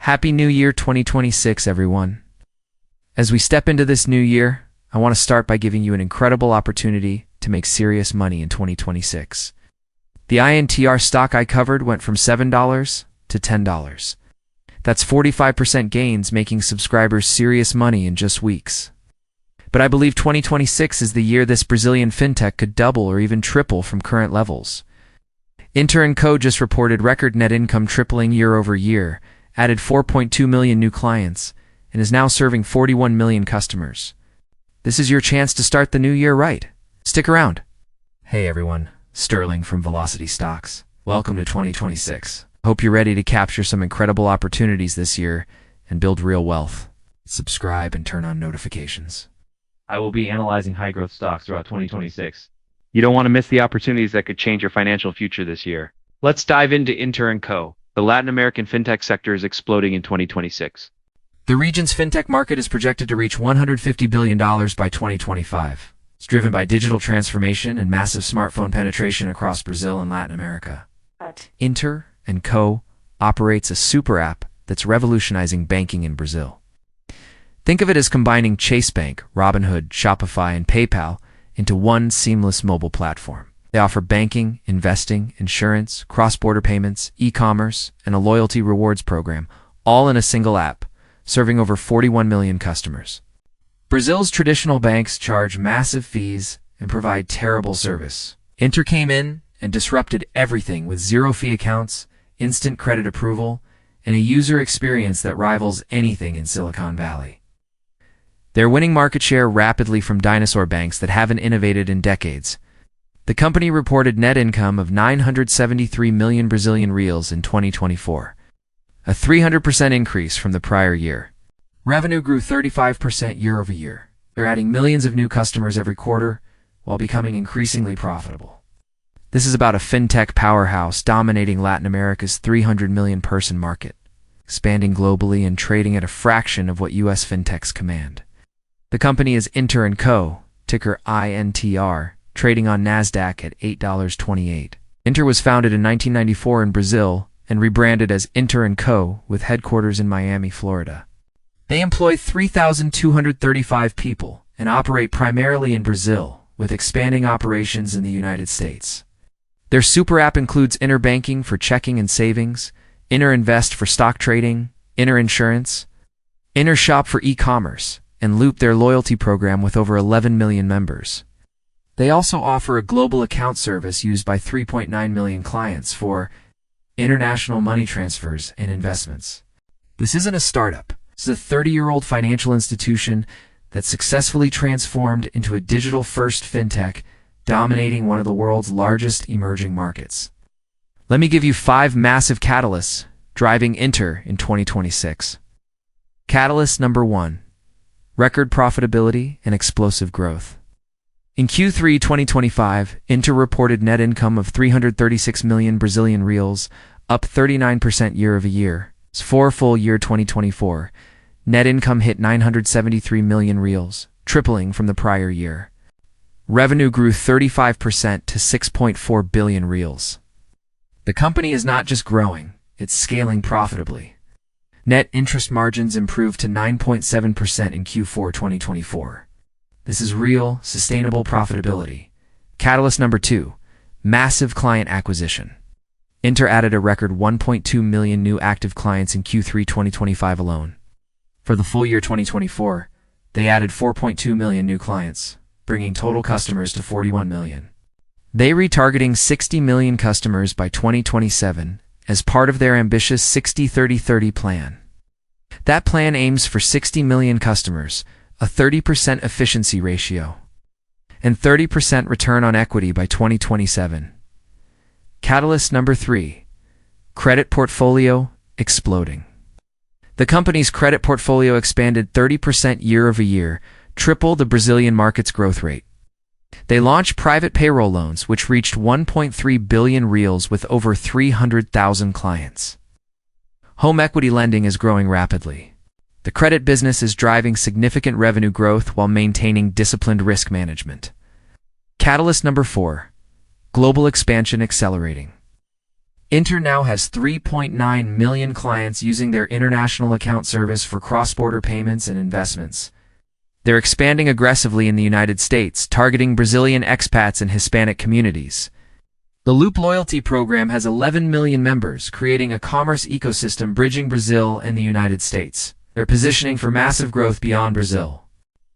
Happy New Year 2026, everyone. As we step into this new year, I want to start by giving you an incredible opportunity to make serious money in 2026. The INTR stock I covered went from $7 to $10. That's 45% gains, making subscribers serious money in just weeks. But I believe 2026 is the year this Brazilian fintech could double or even triple from current levels. INTR & Co. just reported record net income tripling year over year, added 4.2 million new clients, and is now serving 41 million customers. This is your chance to start the new year right. Stick around. Hey everyone, Sterling from Velocity Stocks. Welcome to 2026. Hope you're ready to capture some incredible opportunities this year and build real wealth. Subscribe and turn on notifications. I will be analyzing high-growth stocks throughout 2026. You don't want to miss the opportunities that could change your financial future this year. Let's dive into INTR & Co. The Latin American fintech sector is exploding in 2026. The region's fintech market is projected to reach $150 billion by 2025. It's driven by digital transformation and massive smartphone penetration across Brazil and Latin America. INTR & Co. operates a super app that's revolutionizing banking in Brazil. Think of it as combining Chase Bank, Robinhood, Shopify, and PayPal into one seamless mobile platform. They offer banking, investing, insurance, cross-border payments, e-commerce, and a loyalty rewards program, all in a single app, serving over 41 million customers. Brazil's traditional banks charge massive fees and provide terrible service. INTR came in and disrupted everything with zero-fee accounts, instant credit approval, and a user experience that rivals anything in Silicon Valley. They're winning market share rapidly from dinosaur banks that haven't innovated in decades. The company reported net income of 973 million Brazilian reals in 2024, a 300% increase from the prior year. Revenue grew 35% year over year. They're adding millions of new customers every quarter while becoming increasingly profitable. This is about a fintech powerhouse dominating Latin America's 300 million person market, expanding globally and trading at a fraction of what U.S. fintechs command. The company is INTR & Co., ticker INTR, trading on NASDAQ at $8.28. INTR was founded in 1994 in Brazil and rebranded as INTR & Co. with headquarters in Miami, Florida. They employ 3,235 people and operate primarily in Brazil, with expanding operations in the United States. Their super app includes INTR Banking for checking and savings, INTR Invest for stock trading, INTR Insurance, INTR Shop for e-commerce, and Loop, their loyalty program with over 11 million members. They also offer a global account service used by 3.9 million clients for international money transfers and investments. This isn't a startup. This is a 30-year-old financial institution that successfully transformed into a digital-first fintech, dominating one of the world's largest emerging markets. Let me give you 5 massive catalysts driving INTR in 2026. Catalyst number 1. Record profitability and explosive growth. In Q3 2025, INTR reported net income of 336 million Brazilian reals, up 39% year over year. For full year 2024, net income hit 973 million reals, tripling from the prior year. Revenue grew 35% to 6.4 billion reals. The company is not just growing, it's scaling profitably. Net interest margins improved to 9.7% in Q4 2024. This is real, sustainable profitability. Catalyst number 2, massive client acquisition. INTR added a record 1.2 million new active clients in Q3 2025 alone. For the full year 2024, they added 4.2 million new clients, bringing total customers to 41 million. They are retargeting 60 million customers by 2027 as part of their ambitious 60-30-30 plan. That plan aims for 60 million customers, a 30% efficiency ratio, and 30% return on equity by 2027. Catalyst number 3, credit portfolio exploding. The company's credit portfolio expanded 30% year over year, triple the Brazilian market's growth rate. They launched private payroll loans, which reached 1.3 billion reals with over 300,000 clients. Home equity lending is growing rapidly. The credit business is driving significant revenue growth while maintaining disciplined risk management. Catalyst number 4, global expansion accelerating. INTR now has 3.9 million clients using their international account service for cross-border payments and investments. They're expanding aggressively in the United States, targeting Brazilian expats and Hispanic communities. The Loop loyalty program has 11 million members, creating a commerce ecosystem bridging Brazil and the United States. They're positioning for massive growth beyond Brazil.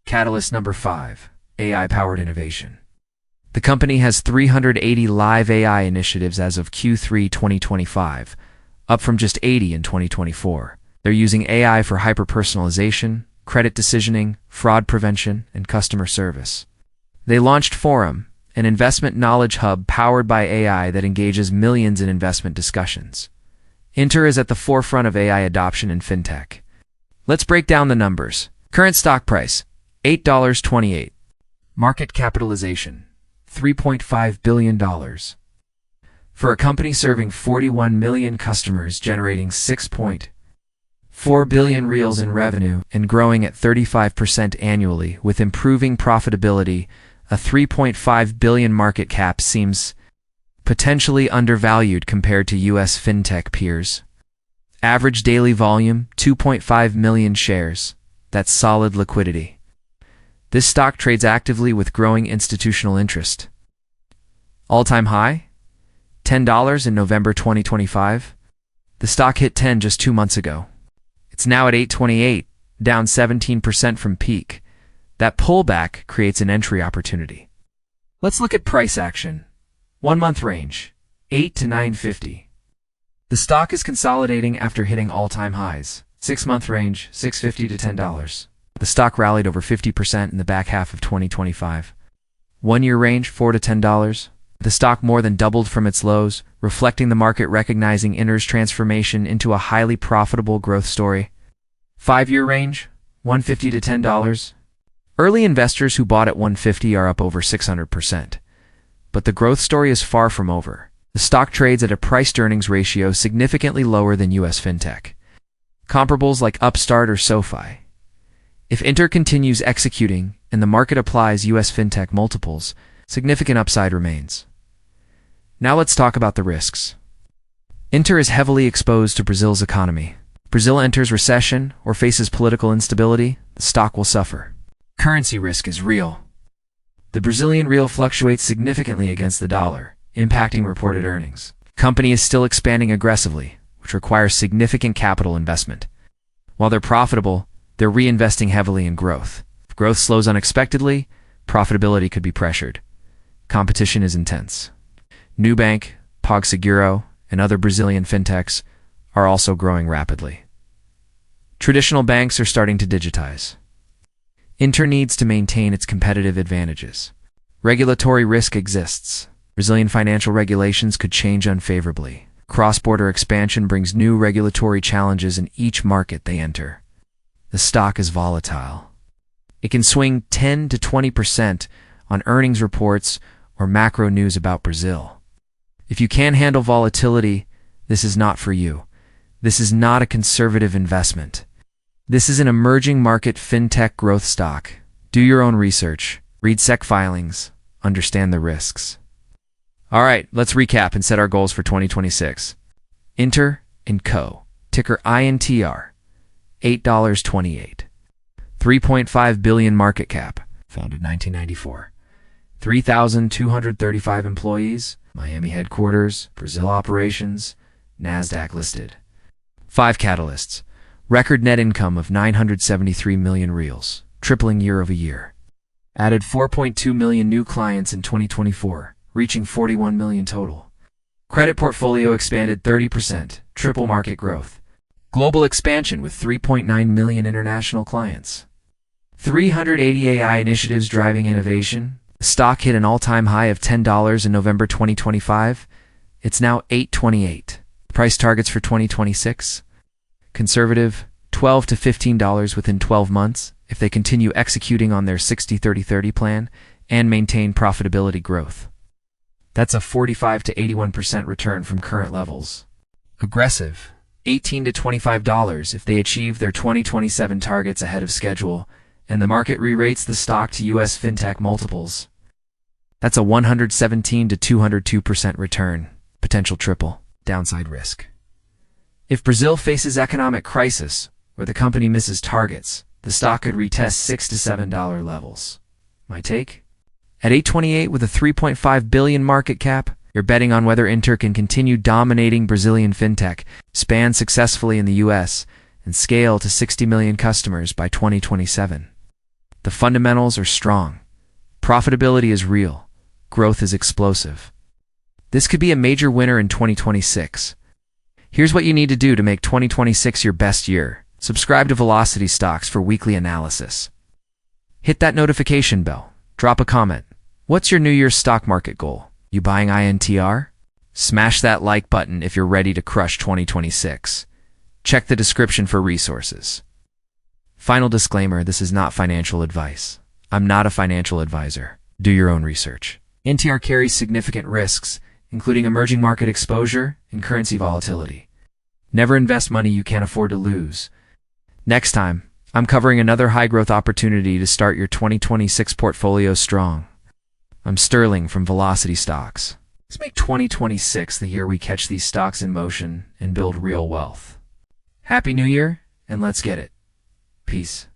Catalyst number 5, AI-powered innovation. The company has 380 live AI initiatives as of Q3 2025, up from just 80 in 2024. They're using AI for hyper-personalization, credit decisioning, fraud prevention, and customer service. They launched Forum, an investment knowledge hub powered by AI that engages millions in investment discussions. INTR is at the forefront of AI adoption in fintech. Let's break down the numbers. Current stock price, $8.28. Market capitalization, $3.5 billion. For a company serving 41 million customers generating 6.4 billion reals in revenue and growing at 35% annually with improving profitability, a 3.5 billion market cap seems potentially undervalued compared to U.S. fintech peers. Average daily volume, 2.5 million shares. That's solid liquidity. This stock trades actively with growing institutional interest. All-time high? $10 in November 2025. The stock hit 10 just 2 months ago. It's now at 8.28, down 17% from peak. That pullback creates an entry opportunity. Let's look at price action. 1-month range, 8 to 9.50. The stock is consolidating after hitting all-time highs. 6-month range, $6.50 to $10. The stock rallied over 50% in the back half of 2025. 1-year range, $4 to $10. The stock more than doubled from its lows, reflecting the market recognizing INTR's transformation into a highly profitable growth story. 5-year range, $1.50 to $10. Early investors who bought at $1.50 are up over 600%. But the growth story is far from over. The stock trades at a price-to-earnings ratio significantly lower than U.S. fintech. Comparables like Upstart or SoFi. If INTR continues executing and the market applies U.S. fintech multiples, significant upside remains. Now let's talk about the risks. INTR is heavily exposed to Brazil's economy. Brazil enters recession or faces political instability, the stock will suffer. Currency risk is real. The Brazilian real fluctuates significantly against the dollar, impacting reported earnings. Company is still expanding aggressively, which requires significant capital investment. While they're profitable, they're reinvesting heavily in growth. If growth slows unexpectedly, profitability could be pressured. Competition is intense. Nubank, PagSeguro, and other Brazilian fintechs are also growing rapidly. Traditional banks are starting to digitize. INTR needs to maintain its competitive advantages. Regulatory risk exists. Brazilian financial regulations could change unfavorably. Cross-border expansion brings new regulatory challenges in each market they enter. The stock is volatile. It can swing 10 to 20% on earnings reports or macro news about Brazil. If you can't handle volatility, this is not for you. This is not a conservative investment. This is an emerging market fintech growth stock. Do your own research, read SEC filings, understand the risks. All right, let's recap and set our goals for 2026. INTR & Co., ticker INTR, $8.28. 3.5 billion market cap, founded 1994. 3,235 employees, Miami headquarters, Brazil operations, NASDAQ listed. 5 catalysts. Record net income of 973 million reals, tripling year over year. Added 4.2 million new clients in 2024, reaching 41 million total. Credit portfolio expanded 30%, triple market growth. Global expansion with 3.9 million international clients. 380 AI initiatives driving innovation. The stock hit an all-time high of $10 in November 2025. It's now $8.28. Price targets for 2026. Conservative, $12 to $15 within 12 months if they continue executing on their 60-30-30 plan and maintain profitability growth. That's a 45 to 81% return from current levels. Aggressive, $18 to $25 if they achieve their 2027 targets ahead of schedule and the market re-rates the stock to U.S. fintech multiples. That's a 117 to 202% return, potential triple. downside risk. If Brazil faces economic crisis or the company misses targets, the stock could retest $6 to $7 levels. My take? At $8.28 with a $3.5 billion market cap, you're betting on whether INTR can continue dominating Brazilian fintech, expand successfully in the US, and scale to 60 million customers by 2027. The fundamentals are strong. Profitability is real. Growth is explosive. This could be a major winner in 2026. Here's what you need to do to make 2026 your best year. Subscribe to Velocity Stocks for weekly analysis. Hit that notification bell. Drop a comment. What's your New Year's stock market goal? You buying INTR? Smash that like button if you're ready to crush 2026. Check the description for resources. Final disclaimer, this is not financial advice. I'm not a financial advisor. Do your own research. NTR carries significant risks, including emerging market exposure and currency volatility. Never invest money you can't afford to lose. Next time, I'm covering another high-growth opportunity to start your 2026 portfolio strong. I'm Sterling from Velocity Stocks. Let's make 2026 the year we catch these stocks in motion and build real wealth. Happy New Year, and let's get it. Peace.